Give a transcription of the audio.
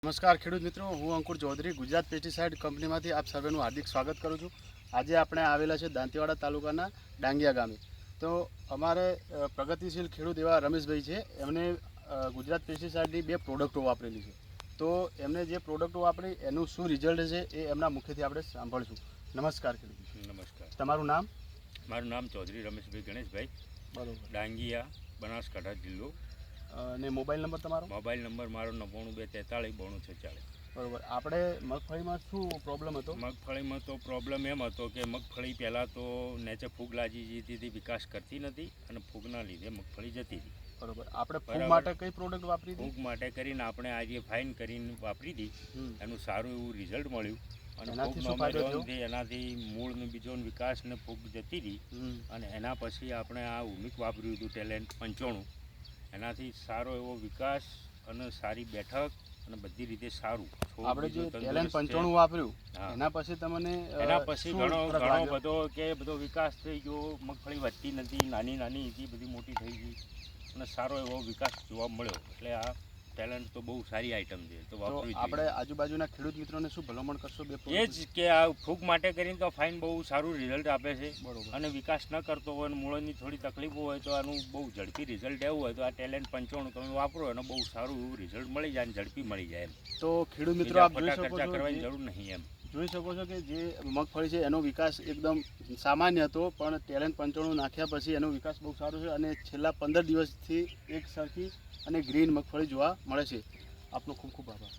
નમસ્કાર ખેડૂત મિત્રો, હું અંકુર ચૌધરી ગુજરાત પેસ્ટિસાઇડ કંપનીમાંથી આપ સર્વેનું હાર્દિક સ્વાગત કરું છું. આજે આપણે આવેલા છે દાંતીવાડા તાલુકાના ડાંગિયા ગામે. તો અમારે પ્રગતિશીલ ખેડૂત એવા રમેશભાઈ છે, એમને ગુજરાત પેસ્ટિસાઇડની 2 પ્રોડક્ટો વાપરેલી છે. તો એમને જે પ્રોડક્ટો વાપરી એનું શું રિઝલ્ટ છે એ એમના મુખેથી આપણે સાંભળશું. નમસ્કાર ખેડૂત. નમસ્કાર. તમારું નામ? મારું નામ ચૌધરી રમેશભાઈ ગણેશભાઈ, બરોબર. ડાંગિયા, બનાસકાંઠા જિલ્લો. અને મોબાઈલ નંબર તમારો? મોબાઈલ નંબર મારો 99234246. બરોબર. આપણે મગફળીમાં શું પ્રોબ્લેમ હતો? મગફળીમાં તો પ્રોબ્લેમ એમ હતો કે મગફળી પહેલાં તો નીચે ફૂગ લાગી જતી હતી, વિકાસ કરતી નથી અને ફૂગના લીધે મગફળી જતી હતી. બરોબર. આપણે ફૂગ માટે કઈ પ્રોડક્ટ વાપરી હતી? ફૂગ માટે કરીને આપણે આજે ફાઇન કરીને વાપરી હતી, એનું સારું એવું રિઝલ્ટ મળ્યું. અને એનાથી મૂળનો બીજો વિકાસ ને ફૂગ જતી હતી. અને એના પછી આપણે આ ઉમિક વાપર્યું હતું ટેલેન્ટ 95. એનાથી સારો એવો વિકાસ અને સારી બેઠક અને બધી રીતે સારું. આપણે જે ટેલેન્ટ 95 વાપર્યું એના પછી તમને ઘણો બધો વિકાસ થઈ ગયો. મગફળી વધતી નથી, નાની હતી, બધી મોટી થઈ ગઈ અને સારો એવો વિકાસ જોવા મળ્યો. એટલે આ ટેલેન્ટ તો બહુ સારી આઈટમ છે. તો આપણે આજુબાજુના ખેડૂત મિત્રોને શું ભલામણ કરશો? એ જ કે આ ફૂગ માટે કરીને તો ફાઇન બહુ સારું રિઝલ્ટ આપે છે. અને વિકાસ ન કરતો હોય અને મૂળની થોડી તકલીફો હોય તો આનું બહુ ઝડપી રિઝલ્ટ એવું હોય તો આ ટેલેન્ટ 95 તમે વાપરો એનો બહુ સારું એવું રિઝલ્ટ મળી જાય અને ઝડપી મળી જાય. એમ તો ખેડૂત મિત્રો આપ જોઈ શકો છો, કરવાની જરૂર નહીં. એમ જોઈ શકો છો કે જે મગફળી છે એનો વિકાસ એકદમ સામાન્ય હતો, પણ ટેલેન્ટ 95 નાખ્યા પછી એનો વિકાસ બહુ સારો છે અને છેલ્લા 15 દિવસથી એક સરખી અને ગ્રીન મગફળી જોવા મળે છે. આપનો ખૂબ ખૂબ આભાર.